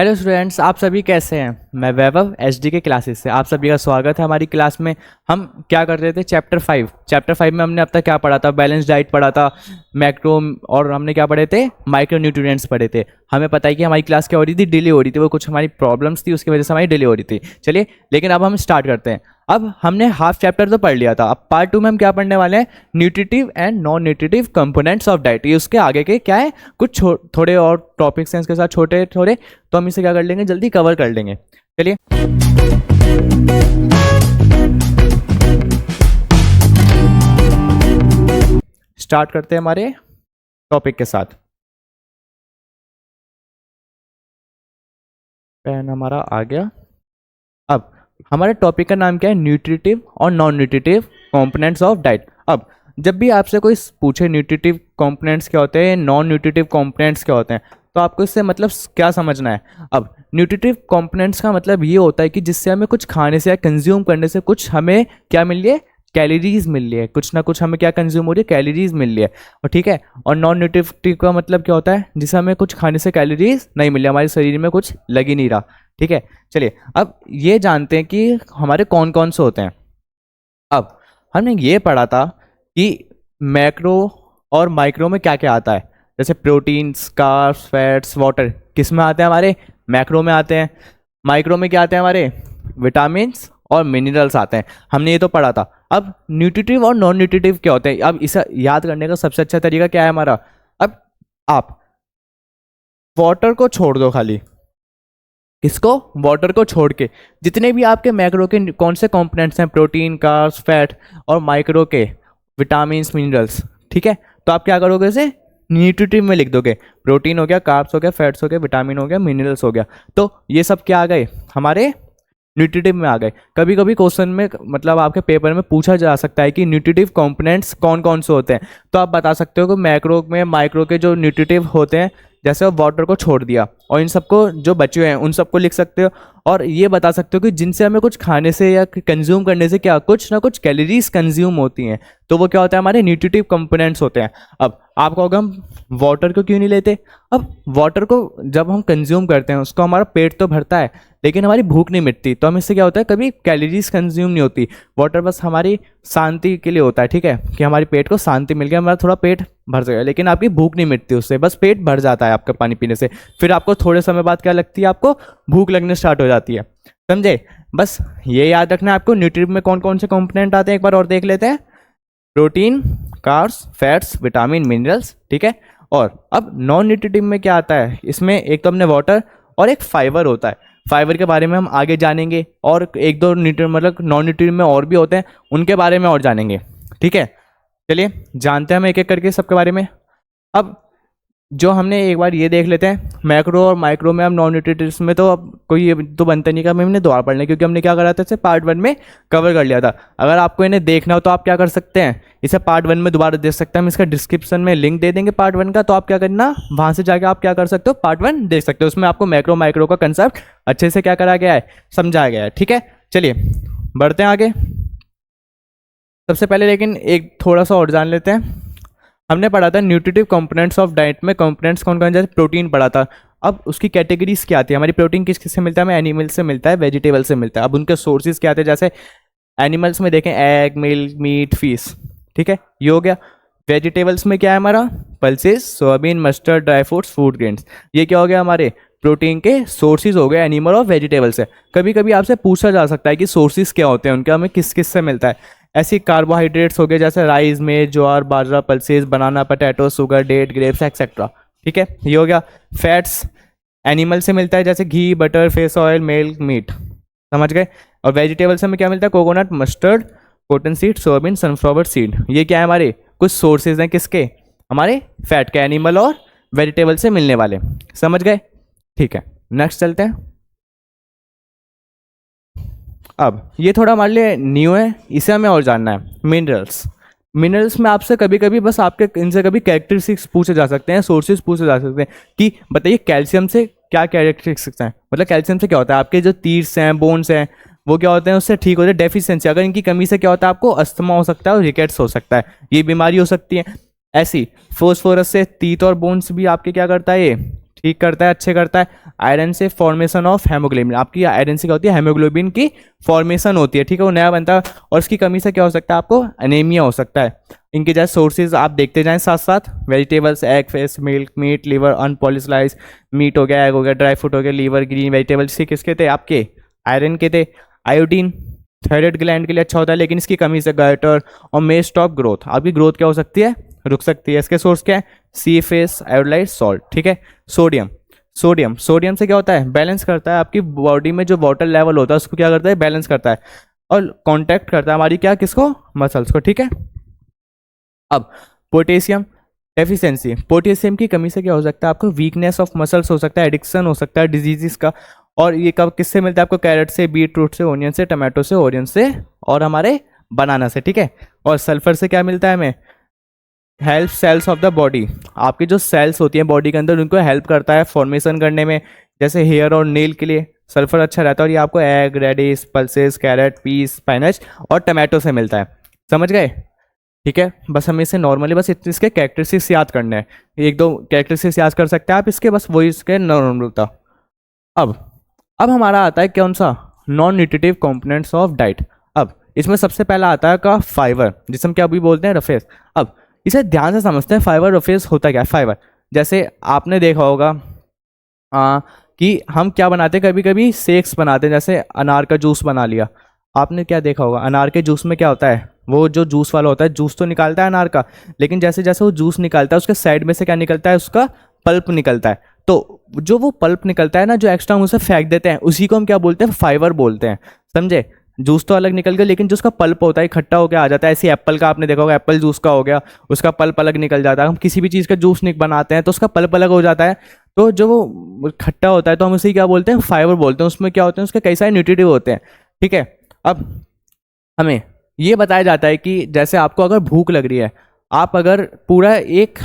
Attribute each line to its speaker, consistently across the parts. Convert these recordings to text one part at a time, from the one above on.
Speaker 1: Hello students, आप सभी कैसे हैं। मैं वैभव एचडी के क्लासेस से आप सभी का स्वागत है हमारी क्लास में। हम क्या कर रहे थे, चैप्टर 5 में हमने अब तक क्या पढ़ा था, बैलेंस डाइट पढ़ा था, मैक्रो, और हमने क्या पढ़े थे, माइक्रो न्यूट्रिएंट्स पढ़े थे। हमें पता है कि हमारी क्लास क्या हो रही थी, डिले हो रही थी, वो कुछ हमारी प्रॉब्लम्स थी उसकी वजह से हमारी डिले हो रही थी। चलिए, लेकिन अब हम स्टार्ट करते हैं। अब हमने हाफ चैप्टर तो पढ़ लिया था, अब पार्ट 2 में हम क्या पढ़ने वाले हैं, nutritive and non nutritive components of diet. ये उसके आगे के क्या है, कुछ थोड़े और टॉपिक्स हैं इसके साथ छोटे थोड़े, तो हम इसे क्या कर लेंगे, जल्दी कवर कर लेंगे। चलिए स्टार्ट करते हैं हमारे टॉपिक के साथ। पेन हमारा आ गया। अब हमारे टॉपिक का नाम क्या है, न्यूट्रिटिव और non nutritive components of diet. अब जब भी आपसे कोई पूछे न्यूट्रिटिव कंपोनेंट्स क्या होते हैं, नॉन न्यूट्रिटिव कंपोनेंट्स क्या होते हैं, तो आपको इससे मतलब क्या समझना है। अब न्यूट्रिटिव कंपोनेंट्स का मतलब ये होता है कि जिससे हमें कुछ खाने से या कंज्यूम करने से कुछ हमें क्या मिल रही है, कैलोरीज मिल रही है, कुछ ना कुछ हमें क्या कंज्यूम हो रही है, कैलोरीज मिल रही है। और ठीक है, और नॉन न्यूट्रिटिव का मतलब क्या होता है, जिससे हमें कुछ खाने से कैलोरीज नहीं मिल रही, हमारे शरीर में कुछ लग ही नहीं रहा। ठीक है, चलिए अब ये जानते हैं कि हमारे कौन कौन से होते हैं। अब हमने ये पढ़ा था कि मैक्रो और माइक्रो में क्या क्या आता है, जैसे प्रोटीन्स, कार्ब्स, फैट्स, वाटर किस में आते हैं, हमारे मैक्रो में आते हैं। माइक्रो में क्या आते हैं, हमारे विटामिन्स और मिनरल्स आते हैं, हमने ये तो पढ़ा था। अब न्यूट्रिटिव और नॉन न्यूट्रिटिव क्या होते हैं, अब इसे याद करने का सबसे अच्छा तरीका क्या है हमारा, अब आप वाटर को छोड़ दो, खाली किसको, वाटर को छोड़ के जितने भी आपके मैक्रो के कौन से कंपोनेंट्स हैं, प्रोटीन, कार्ब्स, फैट, और माइक्रो के विटामिन्स, मिनरल्स, ठीक है, तो आप क्या करोगे, इसे न्यूट्रिटिव में लिख दोगे। प्रोटीन हो गया, कार्ब्स हो गया, फैट्स हो गया, विटामिन हो गया, मिनरल्स हो गया, तो ये सब क्या आ गए, हमारे न्यूट्रिटिव में आ गए। कभी कभी क्वेश्चन में मतलब आपके पेपर में पूछा जा सकता है कि न्यूट्रिटिव कंपोनेंट्स कौन कौन से होते हैं, तो आप बता सकते हो कि मैक्रो में माइक्रो के जो न्यूट्रिटिव होते हैं, जैसे वाटर को छोड़ दिया, और इन सबको जो बचे हुए हैं उन सबको लिख सकते हो, और ये बता सकते हो कि जिनसे हमें कुछ खाने से या कंज्यूम करने से क्या कुछ ना कुछ कैलोरीज कंज्यूम होती हैं, तो वो क्या होता है, हमारे न्यूट्रिटिव कंपोनेंट्स होते हैं। अब आपको अगर हम वाटर को क्यों नहीं लेते, अब वाटर को जब हम कंज्यूम करते हैं उसको हमारा पेट तो भरता है, लेकिन हमारी भूख नहीं मिटती, तो हम इससे क्या होता है, कभी कैलोरीज कंज्यूम नहीं होती। वाटर बस हमारी शांति के लिए होता है, ठीक है, कि हमारे पेट को शांति मिल गया, हमारा थोड़ा पेट भर जाएगा, लेकिन आपकी भूख नहीं मिटती उससे, बस पेट भर जाता है आपका पानी पीने से। फिर आपको थोड़े समय बाद क्या लगती है, आपको भूख लगने स्टार्ट हो जाती है, समझे। बस ये याद रखना है आपको, न्यूट्रिटिव में कौन कौन से कंपोनेंट आते हैं एक बार और देख लेते हैं, protein, carbs, fats, vitamin, minerals, ठीक है। और अब नॉन न्यूट्रिटिव में क्या आता है, इसमें एक तो हमने वाटर और एक फाइबर होता है, फाइबर के बारे में हम आगे जानेंगे, और एक दो न्यूट्रिएंट मतलब नॉन न्यूट्रिएंट में और भी होते हैं, उनके बारे में और जानेंगे, ठीक है। चलिए जानते हैं हम एक एक करके सबके बारे में। अब जो हमने एक बार ये देख लेते हैं, मैक्रो और माइक्रो में, हम नॉन न्यूट्रिटिव्स में तो अब कोई ये तो बनता नहीं का हमने दोबारा पढ़ना, क्योंकि हमने क्या करा था, इसे पार्ट 1 में कवर कर लिया था। अगर आपको इन्हें देखना हो तो आप क्या कर सकते हैं, इसे पार्ट 1 में दोबारा देख सकते हैं, हम इसका डिस्क्रिप्शन में लिंक दे देंगे पार्ट 1 का, तो आप क्या करना, वहाँ से जाकर आप क्या कर सकते हो, पार्ट 1 देख सकते हो, उसमें आपको मैक्रो माइक्रो का कंसेप्ट अच्छे से क्या करा गया है, समझाया गया है, ठीक है। चलिए बढ़ते हैं आगे। सबसे पहले लेकिन एक थोड़ा सा और जान लेते हैं, हमने पढ़ा था न्यूट्रिटिव कंपोनेंट्स ऑफ डाइट में कंपोनेंट्स कौन कौन, जैसे प्रोटीन पढ़ा था। अब उसकी कैटेगरीज क्या आती है, हमारी प्रोटीन किस किस से मिलता है, हमें एनिमल से मिलता है, वेजिटेबल से मिलता है। अब उनके सोर्सेज क्या आते हैं, जैसे एनिमल्स में देखें एग, मिल्क, मीट, फिश, ठीक है, ये हो गया। वेजिटेबल्स में क्या है हमारा, pulses, soybean, mustard, dry fruits, food grains, ये क्या हो गया, हमारे प्रोटीन के सोर्सेज हो गए एनिमल और वेजिटेबल से। कभी कभी आपसे पूछा जा सकता है कि सोर्सेज क्या होते हैं उनके, हमें किस किस से मिलता है। ऐसी कार्बोहाइड्रेट्स हो गए जैसे राइस में jowar, bajra, pulses, banana, potato, sugar, date, grapes, etcetera, ठीक है, ये हो गया। फैट्स एनिमल से मिलता है, जैसे ghee, butter, fish oil, milk, meat, समझ गए। और वेजिटेबल से हमें क्या मिलता है, coconut, mustard, cotton seed, soybean, sunflower seed, ये क्या है, हमारे कुछ सोर्सेज हैं किसके, हमारे फैट के, एनिमल और वेजिटेबल से मिलने वाले, समझ गए, ठीक है। नेक्स्ट चलते हैं। अब ये थोड़ा हमारे लिए न्यू है, इसे हमें और जानना है, मिनरल्स। मिनरल्स में आपसे कभी कभी बस आपके इनसे कभी कैरेक्टरिस्टिक्स पूछे जा सकते हैं, सोर्सेज पूछे जा सकते हैं कि बताइए कैल्शियम से क्या कैरेक्टरिस्टिक्स हैं, मतलब कैल्शियम से क्या होता है, आपके जो तीर्स हैं, बोन्स हैं, वो क्या होते हैं, उससे ठीक होते हैं। डेफिशिएंसी, अगर इनकी कमी से क्या होता है, आपको अस्थमा हो सकता है और रिकेट्स हो सकता है, ये बीमारी हो सकती है। ऐसी फोस्फोरस से तीत और बोन्स भी आपके क्या करता है, ये ठीक करता है, अच्छे करता है। आयरन से फॉर्मेशन ऑफ हेमोग्लोबिन, आपकी आयरन से क्या होती है, हेमोग्लोबिन की फॉर्मेशन होती है, ठीक है, वो नया बनता है। और इसकी कमी से क्या हो सकता है, आपको एनीमिया हो सकता है। इनके जैसे सोर्सेज आप देखते जाएं साथ साथ, vegetables, egg, fish, milk, meat, liver, unpolished rice, meat हो गया, एग हो गया, ड्राई फ्रूट हो गया, लीवर, ग्रीन वेजिटेबल्स, किसके थे आपके, आयरन के थे। आयोडीन थायराइड ग्लैंड के लिए अच्छा होता है, लेकिन इसकी कमी से गटर और मे स्टॉप ग्रोथ, आपकी ग्रोथ क्या हो सकती है, रुक सकती है। इसके सोर्स क्या है, सी फेस, आयोडाइड सॉल्ट, ठीक है। सोडियम, सोडियम से क्या होता है, बैलेंस करता है आपकी बॉडी में जो वाटर लेवल होता है उसको क्या करता है, बैलेंस करता है। और कांटेक्ट करता है हमारी क्या, किसको, मसल्स को, ठीक है। अब पोटेशियम एफिशिएंसी, पोटेशियम की कमी से क्या हो सकता है, आपको वीकनेस ऑफ मसल्स हो सकता है, एडिक्शन हो सकता है, डिजीजेस का। और ये कब किससे मिलता है आपको, कैरेट से, बीट रूट से, ओनियन से, टमाटो से, ओरियन से, और हमारे बनाना से, ठीक है। और सल्फर से क्या मिलता है हमें, help cells of the body, आपकी जो सेल्स होती हैं बॉडी के अंदर उनको हेल्प करता है फॉर्मेशन करने में, जैसे हेयर और नेल के लिए सल्फर अच्छा रहता है। और ये आपको egg, radish, pulses, carrot, peas, spinach और टमाटो से मिलता है, समझ गए, ठीक है। बस हमें इसे नॉर्मली बस इतने इसके कैरेक्टरिस्टिक्स याद करने हैं, एक दो कैरेक्टरिस्टिक्स याद कर सकते हैं आप इसके, बस वही इसके नॉर्मल था। अब अब हमारा आता है कौन सा, non nutritive components of diet. अब इसमें सबसे पहला आता है का फाइबर, जिसे हम क्या अभी बोलते हैं, रफेज। अब इसे ध्यान से समझते हैं, फाइबर रफेज होता क्या है। फाइबर जैसे आपने देखा होगा कि हम क्या बनाते हैं, कभी कभी शेक्स बनाते हैं, जैसे अनार का जूस बना लिया। आपने क्या देखा होगा, अनार के जूस में क्या होता है, वो जो जूस वाला होता है जूस तो निकालता है अनार का, लेकिन जैसे जैसे वो जूस निकालता है उसके साइड में से क्या निकलता है, उसका पल्प निकलता है। तो जो वो पल्प निकलता है ना, जो एक्स्ट्रा हम उसे फेंक देते हैं, उसी को हम क्या बोलते हैं, फाइबर बोलते हैं, समझे। जूस तो अलग निकल गया, लेकिन जो उसका पल्प होता है इकट्ठा होकर आ जाता है। ऐसे एप्पल का आपने देखा होगा, एप्पल जूस का हो गया, उसका पल्प अलग निकल जाता है। हम किसी भी चीज़ का जूस बनाते हैं तो उसका पल्प अलग हो जाता है, तो जो वो खट्टा होता है तो हम उसे क्या बोलते हैं, फाइबर बोलते हैं। उसमें क्या होते हैं, उसके कई सारे न्यूट्रिटिव होते हैं, ठीक है। अब हमें ये बताया जाता है कि जैसे आपको अगर भूख लग रही है, आप अगर पूरा एक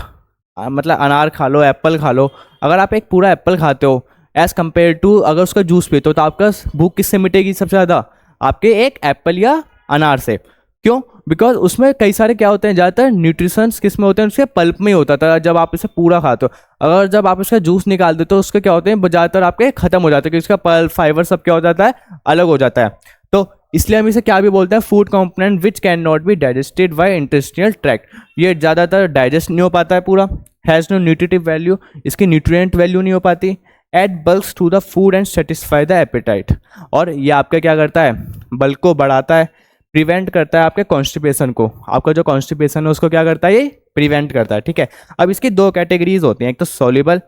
Speaker 1: मतलब अनार खा लो, एप्पल खा लो, अगर आप एक पूरा एप्पल खाते हो एज कम्पेयर टू अगर उसका जूस पीते हो, तो आपका भूख किससे मिटेगी सबसे ज़्यादा, आपके एक एप्पल या अनार से। क्यों, बिकॉज उसमें कई सारे क्या होते हैं, ज़्यादातर न्यूट्रिशंस किस में होते हैं, उसके पल्प में ही होता था जब आप इसे पूरा खाते हो। अगर जब आप उसका जूस निकाल देते हो तो उसके क्या होते हैं, ज़्यादातर आपके खत्म हो जाते हैं, क्योंकि उसका पल्प, फाइबर सब क्या हो जाता है, अलग हो जाता है। तो इसलिए हम इसे क्या भी बोलते हैं, food component which can not be digested by intestinal tract. ये ज़्यादातर डाइजेस्ट नहीं हो पाता है पूरा, हैज़ नो न्यूट्रिटिव वैल्यू, इसकी न्यूट्रिएंट वैल्यू नहीं हो पाती। Add bulks to the food and satisfy the appetite, और ये आपका क्या करता है, बल्क को बढ़ाता है, प्रिवेंट करता है आपके कॉन्स्टिपेशन को, आपका जो कॉन्स्टिपेशन है उसको क्या करता है, ये प्रिवेंट करता है, ठीक है। अब इसकी दो कैटेगरीज होती हैं, एक तो सॉल्युबल,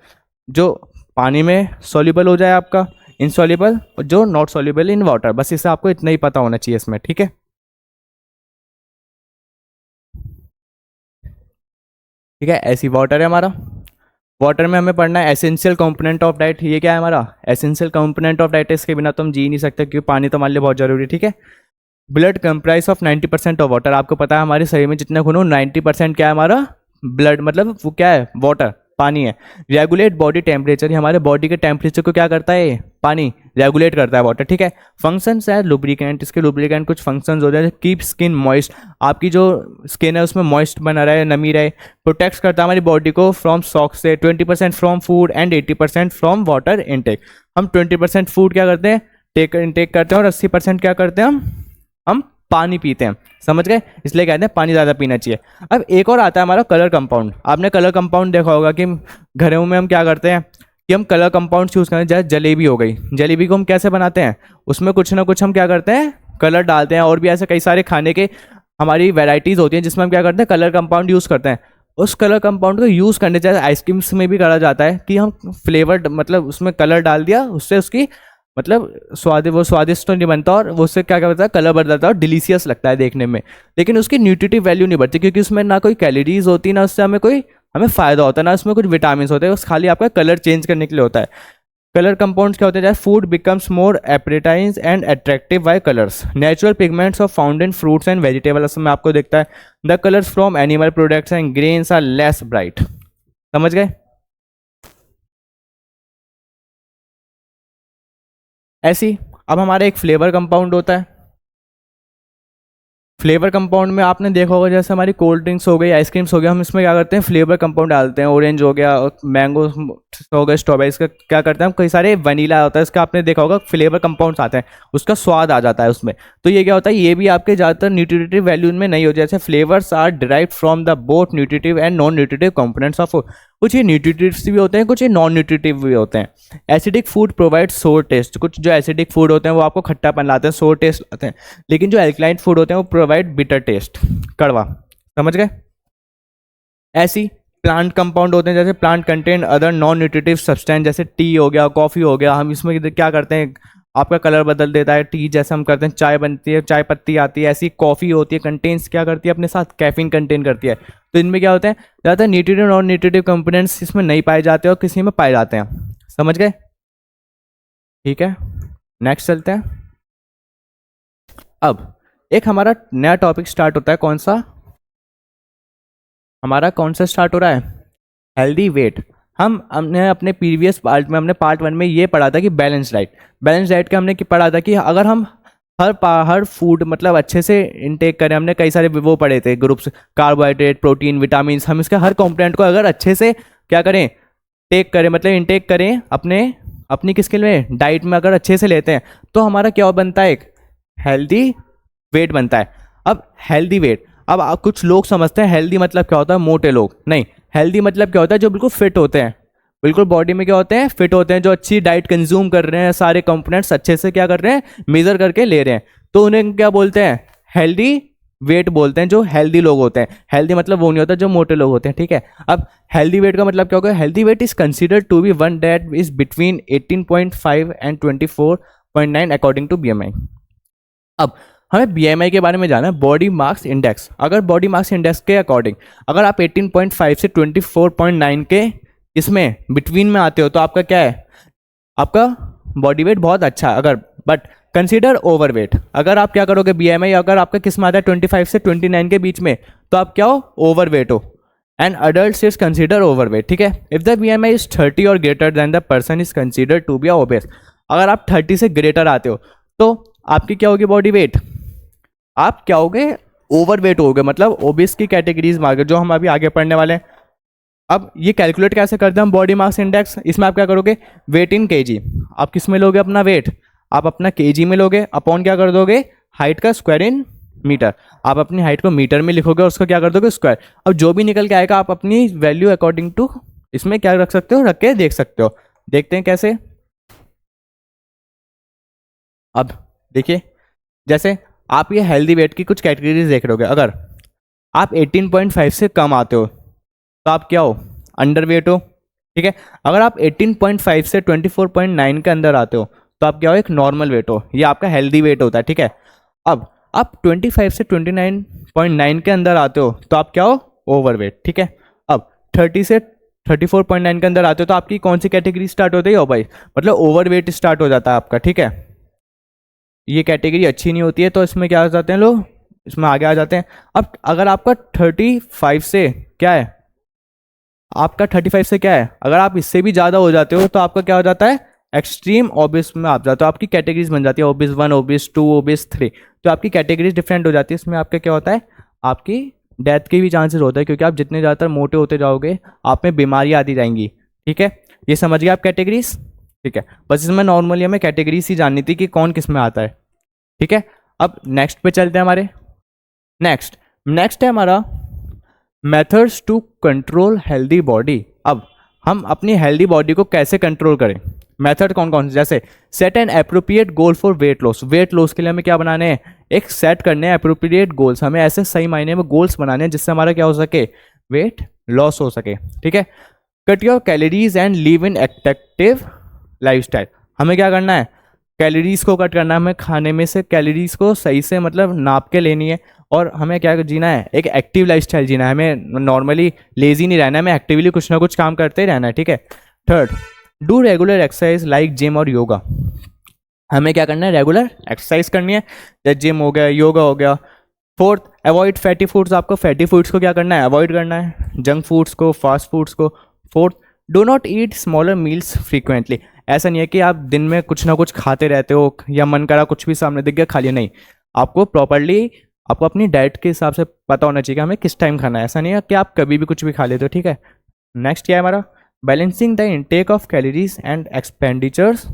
Speaker 1: जो पानी में सॉल्युबल हो जाए आपका, इनसॉल्युबल, जो नॉट सॉल्युबल इन वाटर। बस इसे आपको इतना ही पता होना चाहिए इसमें, ठीक है। ठीक है, ऐसी वाटर है हमारा, वाटर में हमें पढ़ना है एसेंशियल कंपोनेंट ऑफ डाइट। ये क्या है हमारा, एसेंशियल कंपोनेंट ऑफ डाइट, इसके बिना तो हम जी नहीं सकते, क्योंकि पानी तो हमारे लिए बहुत जरूरी है, ठीक है। Blood comprise of 90% of water, आपको पता है हमारे शरीर में जितने खून हो 90% क्या है हमारा, ब्लड, मतलब वो क्या है, वाटर, पानी है। रेगुलेट बॉडी टेम्परेचर, हमारे बॉडी के टेम्परेचर को क्या करता है, पानी रेगुलेट करता है, वाटर, ठीक है। फंक्शंस है लुब्रिकेंट, इसके लुब्रिकेंट कुछ फंक्शंस हो जाए, कीप स्किन मॉइस्ट, आपकी जो स्किन है उसमें मॉइस्ट बना रहे, नमी रहे। प्रोटेक्ट करता है हमारी बॉडी को फ्रॉम शॉक से, 20% from food and 80% from water intake. हम 20% फूड क्या करते हैं, टेक इनटेक करते हैं, और 80% क्या करते हैं, हम पानी पीते हैं, समझ गए, इसलिए कहते हैं पानी ज़्यादा पीना चाहिए। अब एक और आता है हमारा कलर कंपाउंड। आपने कलर कंपाउंड देखा होगा कि घरों में हम क्या करते हैं कि हम कलर कंपाउंड यूज़ करते हैं, जैसे जलेबी हो गई, जलेबी को हम कैसे बनाते हैं, उसमें कुछ ना कुछ हम क्या करते हैं, कलर डालते हैं। और भी ऐसे कई सारे खाने के हमारी वेराइटीज़ होती हैं जिसमें हम क्या करते हैं, कलर कंपाउंड यूज़ करते हैं। उस कलर कंपाउंड को यूज़ करने, जैसे आइसक्रीम्स में भी करा जाता है कि हम फ्लेवर्ड, मतलब उसमें कलर डाल दिया, उससे उसकी मतलब वो स्वादिष्ट तो नहीं बनता, और वो उससे क्या करता है, कलर बढ़ जाता है और डिलीशियस लगता है देखने में, लेकिन उसकी न्यूट्रिटिव वैल्यू नहीं बढ़ती, क्योंकि उसमें ना कोई कैलोरीज होती, ना उससे हमें फ़ायदा होता है, ना उसमें कुछ विटामिन होते हैं, बस खाली आपका कलर चेंज करने के लिए होता है। कलर कंपाउंड्स क्या होते हैं, जैसे food becomes more appetising and attractive by colours, natural pigments of found in fruits and vegetables में आपको दिखता है। The colours from animal products and grains are less bright, समझ गए। ऐसी अब हमारा एक फ्लेवर कंपाउंड होता है, फ्लेवर कंपाउंड में आपने देखा होगा, जैसे हमारी कोल्ड ड्रिंक्स हो गई, आइसक्रीम्स हो गया, हम इसमें क्या करते हैं, फ्लेवर कंपाउंड डालते हैं। ऑरेंज हो गया, मैंगो हो गया, स्ट्रॉबेरी, इसका क्या करते हैं हम, कई सारे वनीला होता है इसका, आपने देखा होगा फ्लेवर कंपाउंड्स आते हैं, उसका स्वाद आ जाता है उसमें। तो ये क्या होता है, ये भी आपके ज़्यादातर न्यूट्रिटिव वैल्यू में नहीं होते। जैसे flavours are derived from the both nutritive and non nutritive components of food. कुछ ये न्यूट्रिटिव्स भी होते हैं, कुछ ये नॉन न्यूट्रिटिव भी होते हैं। एसिडिक फूड प्रोवाइड सोर टेस्ट, कुछ जो एसिडिक फूड होते हैं वो आपको खट्टापन लाते हैं, सोर टेस्ट लाते हैं। लेकिन जो एल्कलाइन फूड होते हैं वो प्रोवाइड बिटर टेस्ट, कड़वा। समझ गए? ऐसी प्लांट कंपाउंड होते हैं, जैसे plant contain other non nutritive substance, जैसे टी हो गया, कॉफ़ी हो गया। हम इसमें क्या करते हैं, आपका कलर बदल देता है। टी जैसे हम करते हैं, चाय बनती है, चाय पत्ती आती है, ऐसी कॉफ़ी होती है, कंटेन्स क्या करती है अपने साथ, कैफीन कंटेन करती है। तो इनमें क्या होता है, ज़्यादातर न्यूट्रिटिव और न्यूट्रिटिव कंपोनेंट्स इसमें नहीं पाए जाते और किसी में पाए जाते हैं। समझ गए? ठीक है, नेक्स्ट चलते हैं। अब एक हमारा नया टॉपिक स्टार्ट होता है, कौन सा हमारा, कौन सा स्टार्ट हो रहा है, हेल्दी वेट। हमने अपने प्रीवियस पार्ट में, हमने पार्ट 1 में ये पढ़ा था कि बैलेंस डाइट, बैलेंस डाइट का हमने पढ़ा था कि अगर हम हर फूड मतलब अच्छे से इनटेक करें, हमने कई सारे वो पढ़े थे ग्रुप्स, कार्बोहाइड्रेट, प्रोटीन, विटामिन, हम इसका हर कंपोनेंट को अगर अच्छे से क्या करें, टेक करें, मतलब इनटेक करें अपनी किसके लिए, डाइट में अगर अच्छे से लेते हैं, तो हमारा क्या बनता है, एक हेल्दी वेट बनता है। अब हेल्दी वेट, अब कुछ लोग समझते हैं हेल्दी मतलब क्या होता है, मोटे लोग। नहीं, हेल्दी मतलब क्या होता है, जो बिल्कुल फिट होते हैं, बिल्कुल बॉडी में क्या होते हैं, फिट होते हैं, जो अच्छी डाइट कंज्यूम कर रहे हैं, सारे कंपोनेंट्स अच्छे से क्या कर रहे हैं, मेजर करके ले रहे हैं, तो उन्हें क्या बोलते हैं, हेल्दी वेट बोलते हैं, जो हेल्दी लोग होते हैं। हेल्दी मतलब वो नहीं होता जो मोटे लोग होते हैं, ठीक है। अब हेल्दी वेट का मतलब क्या होगा, healthy weight is considered to be one that is between 18.5 and 24.9 according to BMI। अब हमें BMI के बारे में जाना है, बॉडी मास इंडेक्स। अगर बॉडी मास इंडेक्स के अकॉर्डिंग अगर आप 18.5 से 24.9 के इसमें बिटवीन में आते हो, तो आपका क्या है, आपका बॉडी वेट बहुत अच्छा है। अगर बट कंसीडर ओवर वेट, अगर आप क्या करोगे, BMI अगर आपका किस में आता है 25 से 29 के बीच में, तो आप क्या हो, ओवर वेट हो। And adult is consider over weight, ठीक है। इफ द BMI इज 30 और greater than the person is consider to be obese. अगर आप 30 से ग्रेटर आते हो तो आपकी क्या होगी बॉडी वेट, आप क्या होगे, ओवर वेट हो गए, मतलब ओबिस की कैटेगरीज में आ गए, जो हम अभी आगे पढ़ने वाले हैं। अब ये कैलकुलेट कैसे करते हैं हम बॉडी मास इंडेक्स, इसमें आप क्या करोगे, वेट इन केजी, आप किस में लोगे अपना वेट, आप अपना केजी में लोगे, अपॉन क्या कर दोगे, हाइट का स्क्वायर इन मीटर, आप अपनी हाइट को मीटर में लिखोगे और उसको क्या कर दोगे, स्क्वायर। अब जो भी निकल के आएगा आप अपनी वैल्यू अकॉर्डिंग टू इसमें क्या रख सकते हो, रख के देख सकते हो। देखते हैं कैसे। अब देखिए, जैसे आप ये हेल्दी वेट की कुछ कैटेगरीज देख रहे होगे। अगर आप 18.5 से कम आते हो तो आप क्या हो, अंडर वेट हो, ठीक है। अगर आप 18.5 से 24.9 के अंदर आते हो तो आप क्या हो, एक नॉर्मल वेट हो, ये आपका हेल्दी वेट होता है, ठीक है। अब आप 25 से 29.9 के अंदर आते हो तो आप क्या हो, ओवर वेट, ठीक है। अब 30 से 34.9 के अंदर आते हो तो आपकी कौन सी कैटेगरी स्टार्ट होती है, हो भाई, मतलब ओवर वेट स्टार्ट हो जाता है आपका, ठीक है। ये कैटेगरी अच्छी नहीं होती है, तो इसमें क्या आ जाते हैं लोग, इसमें आगे आ जाते हैं। अब अगर आपका 35 से क्या है, आपका 35 से क्या है, अगर आप इससे भी ज़्यादा हो जाते हो तो आपका क्या हो जाता है, एक्सट्रीम ओबिस में आप जाते हो। आपकी कैटेगरीज बन जाती है, ओबिस 1, ओबिस 2, ओबिस 3, तो आपकी कैटेगरीज डिफरेंट हो जाती है। इसमें आपका क्या होता है, आपकी डेथ के भी चांसेस होता है, क्योंकि आप जितने ज़्यादातर मोटे होते जाओगे आप में बीमारियाँ आती जाएंगी, ठीक है। ये समझ गए आप कैटेगरीज, ठीक है। बस इसमें नॉर्मली हमें कैटेगरीज ही जाननी थी कि कौन किस में आता है, ठीक है। अब नेक्स्ट पे चलते हैं हमारे, नेक्स्ट है हमारा methods to control healthy body. अब हम अपनी हेल्दी बॉडी को कैसे कंट्रोल करें, मेथड कौन कौन से, जैसे set an appropriate goal for weight loss. Weight loss के लिए हमें क्या बनाने हैं, एक सेट करने हैं अप्रोप्रिएट गोल्स, हमें ऐसे सही मायने में गोल्स बनाने हैं जिससे हमारा क्या हो सके, वेट लॉस हो सके, ठीक है। Cut your calories and live in active lifestyle, हमें क्या करना है, कैलोरीज को कट करना है, हमें खाने में से कैलोरीज को सही से मतलब नाप के लेनी है, और हमें क्या जीना है, एक एक्टिव लाइफस्टाइल जीना है, हमें नॉर्मली लेजी नहीं रहना है, हमें एक्टिवली कुछ ना कुछ काम करते ही रहना है, ठीक है। Third, do regular exercise like gym और योगा, हमें क्या करना है, रेगुलर एक्सरसाइज करनी है, जैसे जिम हो गया, योगा हो गया। फोर्थ, अवॉइड फैटी फूड्स, आपको फैटी फूड्स को क्या करना है, अवॉइड करना है, जंक फूड्स को, फास्ट फूड्स को। Fourth, do not eat smaller meals frequently, ऐसा नहीं है कि आप दिन में कुछ ना कुछ खाते रहते हो, या मन करा कुछ भी सामने दिख गया खा लिया, नहीं, आपको प्रॉपरली आपको अपनी डाइट के हिसाब से पता होना चाहिए कि हमें किस टाइम खाना है, ऐसा नहीं है कि आप कभी भी कुछ भी खा लेते हो, ठीक है। नेक्स्ट क्या है हमारा, balancing the intake of calories and expenditures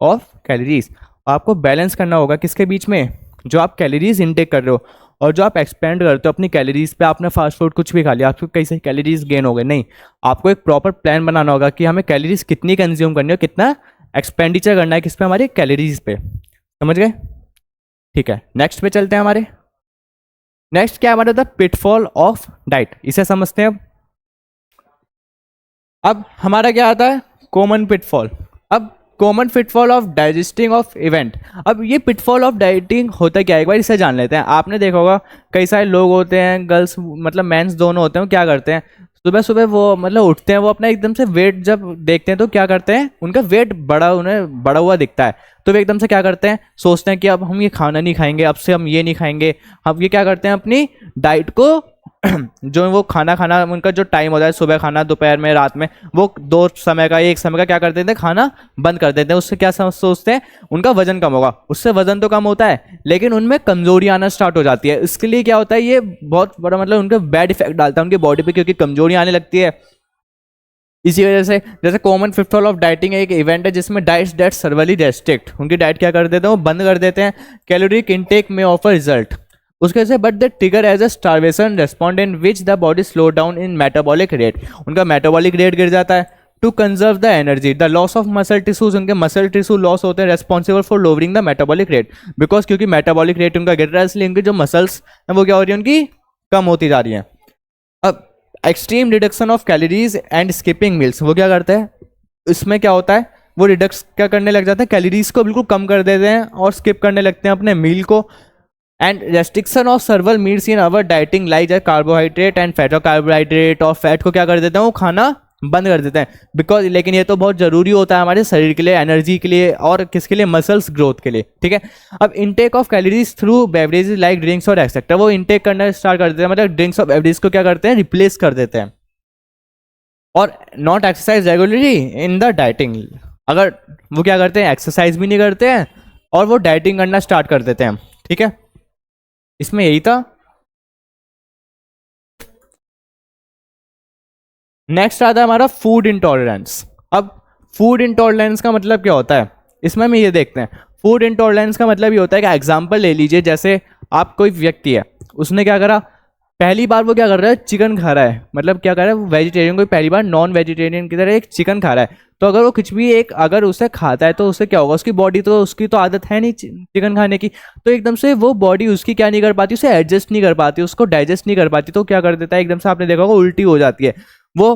Speaker 1: of calories. आपको बैलेंस करना होगा किसके बीच में, जो आप कैलोरीज इनटेक कर रहे हो और जो आप एक्सपेंड करते हो अपनी कैलोरीज पे। आपने फास्ट फूड कुछ भी खा लिया, आपको कई सारी कैलोरीज गेन हो गए, नहीं, आपको एक प्रॉपर प्लान बनाना होगा कि हमें कैलोरीज कितनी कंज्यूम करनी है, कितना एक्सपेंडिचर करना है किस पे, हमारी कैलोरीज पे, समझ गए, ठीक है। नेक्स्ट पे चलते हैं हमारे, नेक्स्ट क्या हमारा था, पिटफॉल ऑफ डाइट, इसे समझते हैं अब हमारा क्या आता है, कॉमन पिटफॉल। अब common pitfall of digesting of event. अब ये पिटफॉल ऑफ डाइटिंग होता क्या है, एक बार इसे जान लेते हैं। आपने देखा होगा कई सारे लोग होते हैं, गर्ल्स मतलब मेंस दोनों होते हैं, क्या करते हैं सुबह सुबह वो मतलब उठते हैं, वो अपना एकदम से वेट जब देखते हैं तो क्या करते हैं, उनका वेट उन्हें बड़ा हुआ दिखता है, तो वे एकदम से क्या करते हैं, सोचते हैं कि अब हम ये खाना नहीं खाएंगे, अब से हम ये नहीं खाएंगे। हम ये क्या करते हैं, अपनी डाइट को जो वो खाना उनका जो टाइम होता है, सुबह खाना, दोपहर में, रात में, वो दो समय का, एक समय का क्या कर देते हैं, खाना बंद कर देते हैं। उससे क्या सोचते हैं, उनका वजन कम होगा। उससे वजन तो कम होता है लेकिन उनमें कमजोरी आना स्टार्ट हो जाती है। इसके लिए क्या होता है, ये बहुत बड़ा मतलब उनका बैड इफेक्ट डालता है उनकी बॉडी पे, क्योंकि कमजोरी आने लगती है। इसी वजह से जैसे कॉमन पिटफॉल ऑफ डाइटिंग एक इवेंट है जिसमें डाइट्स दैट सर्वली रेस्ट्रिक्ट, उनकी डाइट क्या कर देते हैं, वो बंद कर देते हैं। कैलोरिक इनटेक में ऑफर रिजल्ट उसके से, but the trigger as a starvation respond in which the body slow down in metabolic rate, उनका मेटाबॉलिक रेट गिर जाता है। To conserve the energy, the loss of muscle tissues, उनके muscle tissue loss होते हैं, responsible for lowering the metabolic rate, because क्योंकि metabolic rate उनका गिर रहा है, इसलिए उनकी जो मसल्स हैं वो क्या हो रही है, उनकी कम होती जा रही है। अब extreme reduction of calories and skipping meals, वो क्या करते हैं, इसमें क्या होता है, वो रिडक्स क्या करने लग जाते हैं, कैलोरीज को बिल्कुल कम कर देते हैं और स्किप करने लगते हैं अपने मील को। And restriction of सर्वल meals in our dieting like जैसे कार्बोहाइड्रेट एंड फैट, और कार्बोहाइड्रेट और फैट को क्या कर देते हैं, वो खाना बंद कर देते हैं, बिकॉज लेकिन ये तो बहुत जरूरी होता है हमारे शरीर के लिए, एनर्जी के लिए और किसके लिए, मसल्स ग्रोथ के लिए, ठीक है। अब intake of calories through beverages like drinks और एक्सेट्रा, वो इनटेक करना स्टार्ट कर देते हैं, मतलब ड्रिंक्स और बेवरेज को क्या करते हैं, रिप्लेस कर देते हैं। और not exercise regularly in the dieting, अगर वो क्या करते हैं, एक्सरसाइज भी नहीं करते हैं और वो डाइटिंग करना स्टार्ट कर देते हैं, ठीक है। इसमें यही था। नेक्स्ट आता है हमारा फूड इंटॉलरेंस। अब फूड इंटॉलरेंस का मतलब क्या होता है, इसमें हम ये देखते हैं। फूड इंटॉलरेंस का मतलब ये होता है कि एग्जांपल ले लीजिए, जैसे आप कोई व्यक्ति है, उसने क्या करा, पहली बार वो क्या कर रहा है, चिकन खा रहा है, मतलब क्या कर रहा है, वो वेजिटेरियन कोई पहली बार नॉन वेजिटेरियन की तरह एक चिकन खा रहा है। तो अगर वो कुछ भी एक अगर उसे खाता है तो उससे क्या होगा, उसकी बॉडी तो उसकी तो आदत है नहीं चिकन खाने की, तो एकदम से वो बॉडी उसकी क्या नहीं कर पाती, उसे एडजस्ट नहीं कर पाती, उसको डाइजेस्ट नहीं कर पाती, तो क्या कर देता है, एकदम से आपने देखा होगा उल्टी हो जाती है। वो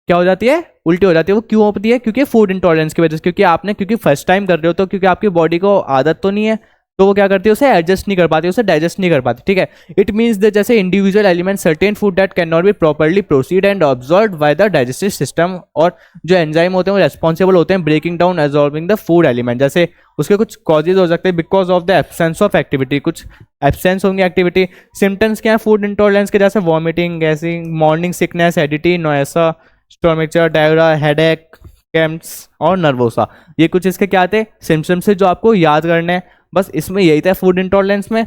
Speaker 1: क्या हो जाती है, उल्टी हो जाती है। वो क्यों होती है, क्योंकि फूड इंटॉलरेंस की वजह से, क्योंकि आपने क्योंकि फर्स्ट टाइम कर रहे हो, तो क्योंकि आपकी बॉडी को आदत तो नहीं है, तो वो क्या करती है, उसे एडजस्ट नहीं कर पाती, उसे डाइजेस्ट नहीं कर पाती, ठीक है। इट मीन्स दैट जैसे individual element certain food that can not be properly proceed and absorb by the digestive system, और जो एंजाइम होते हैं वो रेस्पॉन्सिबल होते हैं breaking down absorbing the food element. जैसे उसके कुछ कॉजेज हो सकते हैं, because of the absence of activity, कुछ एब्सेंस होंगे एक्टिविटी। सिम्टम्स क्या है फूड इंटॉलरेंस के, जैसे vomiting, gassing, morning sickness, acidity, nausea, स्टोमिचर, diarrhoea, headache, camps और नर्वोसा, ये कुछ इसके क्या थे, सिम्टम्स से जो आपको याद करने हैं। बस इसमें यही था फूड इंटॉलरेंस में।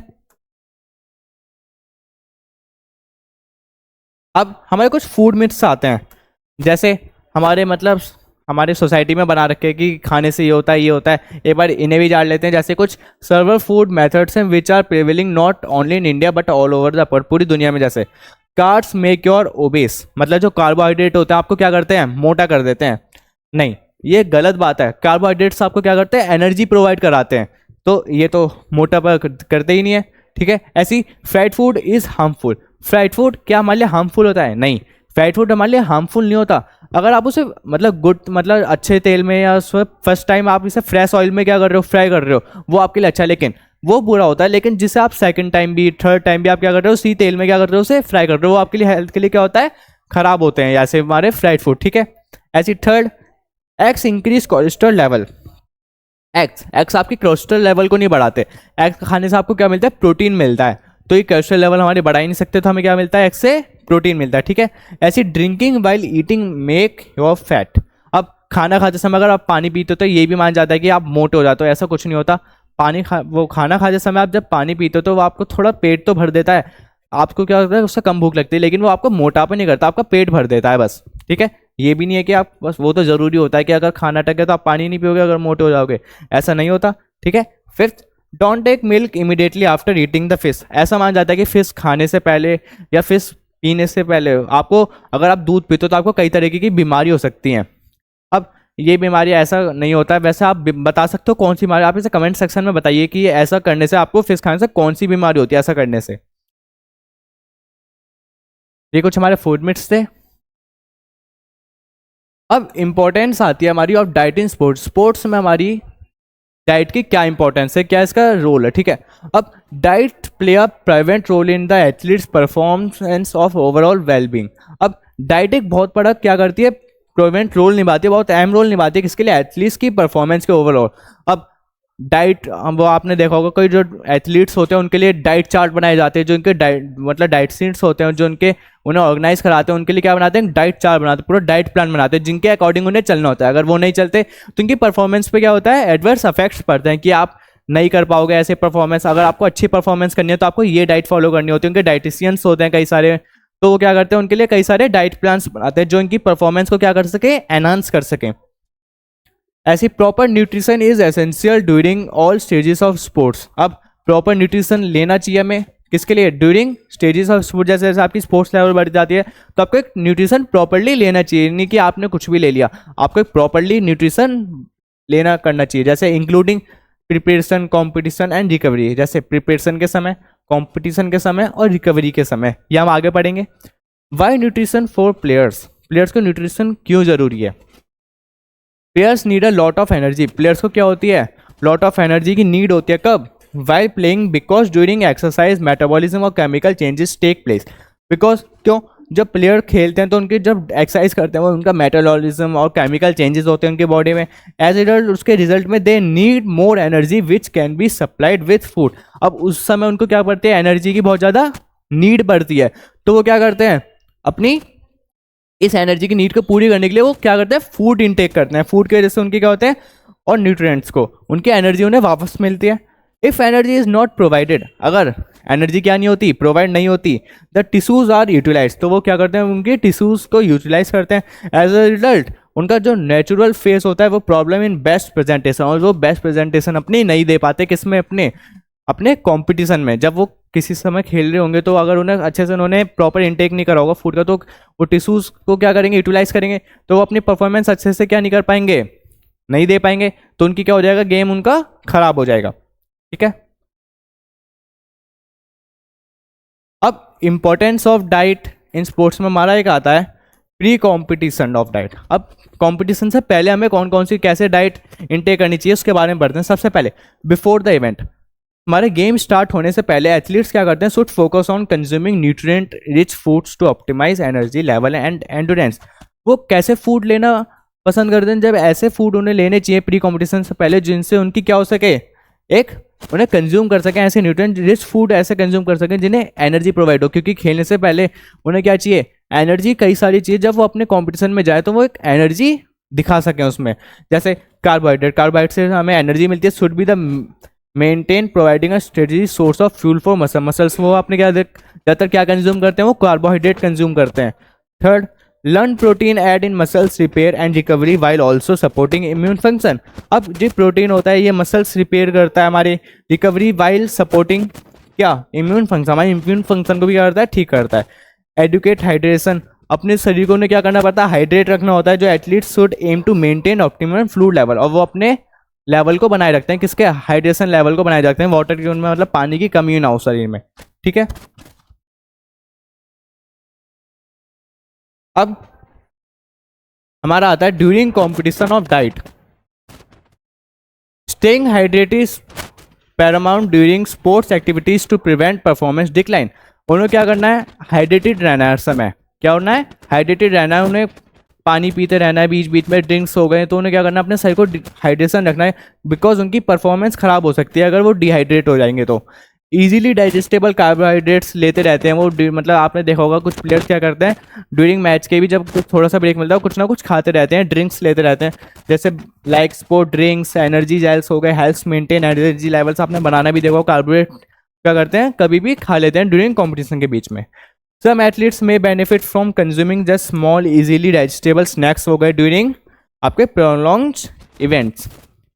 Speaker 1: अब हमारे कुछ फूड मिथ्स आते हैं, जैसे हमारे मतलब हमारे सोसाइटी में बना रखे कि खाने से ये होता है, ये होता है। एक बार इन्हें भी जान लेते हैं। जैसे कुछ सर्वर फूड मेथड्स हैं which are prevailing not only in India but all over the world, पूरी दुनिया में। जैसे कार्ब्स मेक योर ओबेस, मतलब जो कार्बोहाइड्रेट होते हैं आपको क्या करते हैं, मोटा कर देते हैं। नहीं, ये गलत बात है। कार्बोहाइड्रेट्स आपको क्या करते हैं, एनर्जी प्रोवाइड कराते हैं, तो ये तो मोटापा करते ही नहीं है, ठीक है। ऐसी fried food is harmful, fried food क्या हमारे लिए हार्मफुल होता है, नहीं, फ्राइड फूड हमारे लिए हार्मफुल नहीं होता। अगर आप उसे मतलब गुड मतलब अच्छे तेल में या फर्स्ट टाइम आप इसे फ्रेश ऑयल में क्या कर रहे हो, फ्राई कर रहे हो, वो आपके लिए अच्छा है, लेकिन वो बुरा होता है। लेकिन जिसे आप सेकंड टाइम भी थर्ड टाइम भी आप क्या कर रहे हो, उसी तेल में क्या कर रहे हो, उसे फ्राई कर रहे हो, वो आपके लिए हेल्थ के लिए क्या होता है, खराब होते हैं, ऐसे हमारे फ्राइड फूड, ठीक है। ऐसी third, eggs increase cholesterol level. Eggs आपकी कोलेस्ट्रॉल लेवल को नहीं बढ़ाते। एग्स खाने से आपको क्या मिलता है, प्रोटीन मिलता है, तो ये कोलेस्ट्रॉल लेवल हमारे बढ़ा ही नहीं सकते, तो हमें क्या मिलता है, एग से प्रोटीन मिलता है, ठीक है। ऐसी drinking while eating make your fat. अब खाना खाते समय अगर आप पानी पीते हो तो ये भी मान जाता है कि आप मोटे हो जाते हो, ऐसा कुछ नहीं होता। वो खाना खाते समय आप जब पानी पीते हो तो वो आपको थोड़ा पेट तो भर देता है, आपको क्या होता है उससे कम भूख लगती है, लेकिन वो आपको मोटापा नहीं करता, आपका पेट भर देता है बस। ठीक है, ये भी नहीं है कि आप बस, वो तो जरूरी होता है कि अगर खाना अटके तो आप पानी नहीं पियोगे अगर मोटे हो जाओगे, ऐसा नहीं होता। ठीक है, fifth, don't take milk immediately after eating the fish. ऐसा माना जाता है कि फिश खाने से पहले या फिश पीने से पहले आपको, अगर आप दूध पीते हो तो आपको कई तरीके की बीमारी हो सकती हैं। अब ये बीमारी ऐसा नहीं होता है, वैसे आप बता सकते हो कौन सी बीमारी, आप इसे कमेंट सेक्शन में बताइए कि ऐसा करने से आपको फिश खाने से कौन सी बीमारी होती है ऐसा करने से। ये कुछ हमारे फूड मिट्स थे। अब इंपॉर्टेंस आती है हमारी of diet in sports. Sports में हमारी डाइट की क्या इंपॉर्टेंस है, क्या इसका रोल है। ठीक है, अब diet play a private role in the athletes performance of overall wellbeing. अब डाइट एक बहुत बड़ा क्या करती है, प्रोवेंट रोल निभाती है, बहुत अहम रोल निभाती है किसके लिए, एथलीट्स की परफॉर्मेंस के ओवरऑल। अब डाइट, वो आपने देखा होगा कोई जो एथलीट्स होते हैं उनके लिए डाइट चार्ट बनाए जाते हैं, जो उनके डाइट मतलब डाइट शीट्स होते हैं जो उनके उन्हें ऑर्गेनाइज कराते हैं, उनके लिए क्या बनाते हैं, डाइट चार्ट बनाते हैं, पूरा डाइट प्लान बनाते हैं जिनके अकॉर्डिंग उन्हें चलना होता है। अगर वो नहीं चलते तो उनकी परफॉर्मेंस पे क्या होता है, एडवर्स इफेक्ट्स पड़ते हैं कि आप नहीं कर पाओगे ऐसे परफॉर्मेंस। अगर आपको अच्छी परफॉर्मेंस करनी है तो आपको ये डाइट फॉलो करनी होती है। उनके डाइटिशियंस होते हैं कई सारे, तो वो क्या करते हैं, उनके लिए कई सारे डाइट प्लान्स बनाते हैं जो इनकी परफॉर्मेंस को क्या कर सके, एनहांस कर सके। ऐसी proper nutrition is essential during all stages of sports. अब प्रॉपर न्यूट्रिशन लेना चाहिए हमें किसके लिए, ड्यूरिंग स्टेजेस ऑफ स्पोर्ट्स। जैसे जैसे आपकी स्पोर्ट्स लेवल बढ़ जाती है तो आपको एक न्यूट्रिशन प्रॉपरली लेना चाहिए, नहीं कि आपने कुछ भी ले लिया, आपको एक प्रॉपरली न्यूट्रिशन लेना करना चाहिए। जैसे including preparation, competition and recovery. जैसे प्रिपरेशन के समय, कॉम्पिटिशन के समय और रिकवरी के समय, ये हम आगे पढ़ेंगे। Why nutrition for players, players को न्यूट्रिशन क्यों जरूरी है। Players need a lot of energy, players को क्या होती है, लॉट ऑफ एनर्जी की नीड होती है। कब, while playing, because during exercise metabolism और chemical changes take place. Because क्यों, जब प्लेयर खेलते हैं तो उनके जब एक्सरसाइज करते हैं वो उनका मेटाबॉलिज्म और केमिकल चेंजेस होते हैं उनके बॉडी में, एज ए रिजल्ट उसके रिजल्ट में they need more energy which can be supplied with food. अब उस समय उनको क्या पड़ती है, एनर्जी की बहुत ज़्यादा नीड पड़ती है, तो वो क्या करते हैं, अपनी इस एनर्जी की नीड को पूरी करने के लिए वो क्या करते हैं, फूड इनटेक करते हैं। फूड की वजह से उनके क्या होते हैं, और न्यूट्रिएंट्स को उनकी एनर्जी उन्हें वापस मिलती है। If energy is not provided, अगर एनर्जी क्या नहीं होती, प्रोवाइड नहीं होती, द टिश्यूज आर यूटिलाइज, तो वो क्या करते हैं, उनके टिश्यूज को यूटिलाइज करते हैं। एज अ रिजल्ट उनका जो नेचुरल फेस होता है वो प्रॉब्लम इन बेस्ट प्रेजेंटेशन, और वो बेस्ट प्रेजेंटेशन अपनी नहीं दे पाते किसमें, अपने अपने कंपटीशन में। जब वो किसी समय खेल रहे होंगे तो अगर उन्हें अच्छे से उन्होंने प्रॉपर इनटेक नहीं करा होगा फूड का, तो वो टिश्यूज को क्या करेंगे, यूटिलाइज करेंगे, तो वो अपनी परफॉर्मेंस अच्छे से क्या नहीं कर पाएंगे, नहीं दे पाएंगे, तो उनकी क्या हो जाएगा, गेम उनका खराब हो जाएगा। ठीक है, अब importance of diet in sports में हमारा एक आता है प्री कॉम्पिटिशन ऑफ डाइट। अब कॉम्पिटिशन से पहले हमें कौन कौन सी कैसे डाइट इनटेक करनी चाहिए उसके बारे में पढ़ते हैं। सबसे पहले बिफोर द इवेंट, हमारे गेम स्टार्ट होने से पहले एथलीट्स क्या करते हैं, should focus on consuming nutrient rich foods to optimise energy level and endurance. वो कैसे फूड लेना पसंद करते हैं, जब ऐसे फूड उन्हें लेने चाहिए प्री कॉम्पिटिशन से पहले जिनसे उनकी क्या हो सके, एक उन्हें कंज्यूम कर सकें, ऐसे न्यूट्रिएंट रिच फूड ऐसे कंज्यूम कर सकें जिन्हें एनर्जी प्रोवाइड हो, क्योंकि खेलने से पहले उन्हें क्या चाहिए, एनर्जी, कई सारी चीज़। जब वो अपने कॉम्पिटिशन में जाए तो वो एक एनर्जी दिखा सकें उसमें। जैसे कार्बोहाइड्रेट से हमें एनर्जी मिलती है, should be the maintain providing a strategy source of fuel for muscles. वो अपने क्या ज़्यादातर क्या कंज्यूम करते हैं, वो कार्बोहाइड्रेट कंज्यूम करते हैं। Third, lean protein aid in muscles repair and recovery while also supporting immune function. अब जो प्रोटीन होता है ये मसल्स रिपेयर करता है हमारी रिकवरी वाइल सपोर्टिंग क्या, इम्यून फंक्शन, हमारे इम्यून फंक्शन को भी क्या करता है, ठीक करता है। एडुकेट हाइड्रेशन, अपने शरीर को क्या करना पड़ता है, हाइड्रेट रखना होता है। जो athletes should aim to maintain optimum fluid level, और वो अपने लेवल को बनाए रखते हैं, किसके, हाइड्रेशन लेवल को बनाए रखते हैं, वाटर की उनमें मतलब पानी की कमी ना हो शरीर में। ठीक है, अब हमारा आता है during competition of diet, staying hydrated is paramount during sports activities to prevent performance decline. उन्हें क्या करना है, हाइड्रेटेड रहना है हर समय, क्या होना है, हाइड्रेटेड रहना है, उन्हें पानी पीते रहना है, बीच बीच में ड्रिंक्स हो गए तो उन्हें क्या करना है, अपने शरीर को हाइड्रेशन रखना है, बिकॉज उनकी परफॉर्मेंस खराब हो सकती है अगर वो डिहाइड्रेट हो जाएंगे तो। इजीली डाइजेस्टेबल कार्बोहाइड्रेट्स लेते रहते हैं वो। मतलब आपने देखा होगा कुछ प्लेयर्स क्या करते हैं ड्यूरिंग मैच के भी, जब कुछ थोड़ा सा ब्रेक मिलता है कुछ ना कुछ खाते रहते हैं, ड्रिंक्स लेते रहते हैं, जैसे like sport drinks, energy gels हो गए, हेल्थ मेंटेन एनर्जी लेवल्स। आपने बनाना भी देखो, कार्बोहाइड्रेट क्या करते हैं कभी भी खा लेते हैं ड्यूरिंग कॉम्पिटिशन के बीच में। सम एथलीट्स में benefit from consuming just small easily digestible snacks हो गए ड्यूरिंग आपके प्रोलॉन्ग्ड इवेंट्स।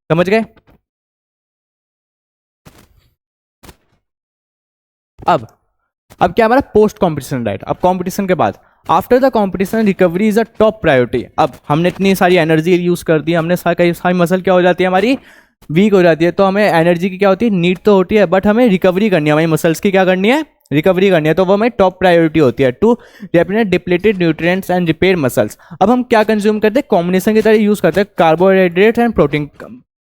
Speaker 1: समझ गए? अब क्या हमारा पोस्ट कॉम्पिटिशन डाइट। अब कॉम्पिटिशन के बाद after the competition recovery is a top priority. अब हमने इतनी सारी एनर्जी यूज कर दी, हमने सारी मसल क्या हो जाती है हमारी वीक हो जाती है, तो हमें एनर्जी की क्या होती है नीड तो होती है, बट हमें रिकवरी करनी है, हमारी मसल्स की क्या करनी है रिकवरी करनी है, तो वो हमें टॉप प्रायोरिटी होती है to replenish depleted nutrients and repair muscles. अब हम क्या कंज्यूम करते हैं कॉम्बिनेशन की तरह यूज करते हैं कार्बोहाइड्रेट्स एंड प्रोटीन।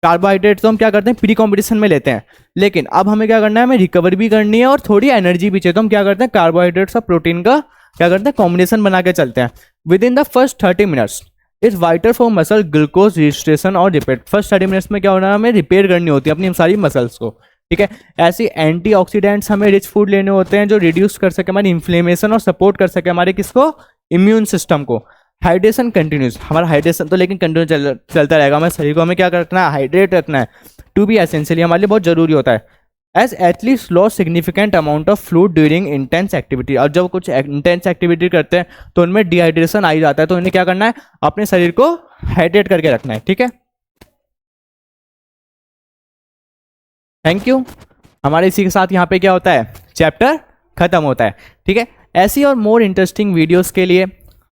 Speaker 1: कार्बोहाइड्रेट्स तो हम क्या करते हैं प्री कॉम्पिटिशन में लेते हैं, लेकिन अब हमें क्या करना है हमें रिकवर भी करनी है और थोड़ी एनर्जी भी चाहिए, तो हम क्या करते हैं कार्बोहाइड्रेट्स और प्रोटीन का क्या करते हैं कॉम्बिनेशन बना के चलते हैं। With in the first 30 minutes is vital for muscle glucose registration और रिपेयर। फर्स्ट 30 मिनट्स में क्या होना है हमें रिपेयर करनी होती है अपनी सारी मसल्स को, ठीक है। ऐसी एंटीऑक्सीडेंट्स हमें रिच फूड लेने होते हैं जो रिड्यूस कर सके हमारी इन्फ्लेमेशन और सपोर्ट कर सके हमारे किसको इम्यून सिस्टम को। हाइड्रेशन कंटिन्यूस, हमारा हाइड्रेशन तो लेकिन कंटिन्यू चलता रहेगा, हमारे शरीर को हमें क्या रखना है हाइड्रेट रखना है, टू बी एसेंशियली हमारे लिए बहुत जरूरी होता है। As athletes loss significant amount of fluid during intense activity. और जब कुछ इंटेंस एक्टिविटी करते हैं तो उनमें डिहाइड्रेशन आ ही जाता है, तो इन्हें क्या करना है अपने शरीर को हाइड्रेट करके रखना है, ठीक है। Thank you. हमारे इसी के साथ यहाँ पे क्या होता है चैप्टर खत्म होता है, ठीक है। ऐसी और मोर इंटरेस्टिंग वीडियोस के लिए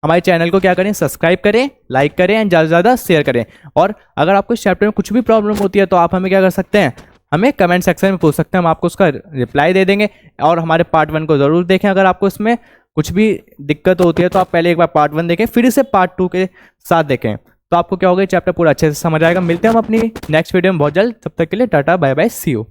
Speaker 1: हमारे चैनल को क्या करें सब्सक्राइब करें, लाइक करें एंड ज़्यादा से ज़्यादा शेयर करें। और अगर आपको इस चैप्टर में कुछ भी प्रॉब्लम होती है तो आप हमें क्या कर सकते हैं हमें कमेंट सेक्शन में पूछ सकते हैं, हम आपको उसका रिप्लाई दे देंगे। और हमारे पार्ट 1 को ज़रूर देखें, अगर आपको इसमें कुछ भी दिक्कत होती है तो आप पहले एक बार पार्ट 1 देखें फिर इसे पार्ट 2 के साथ देखें, तो आपको क्या होगा चैप्टर पूरा अच्छे से समझ आएगा। मिलते हैं हम अपनी नेक्स्ट वीडियो में बहुत जल्द, तब तक के लिए tata bye bye see you.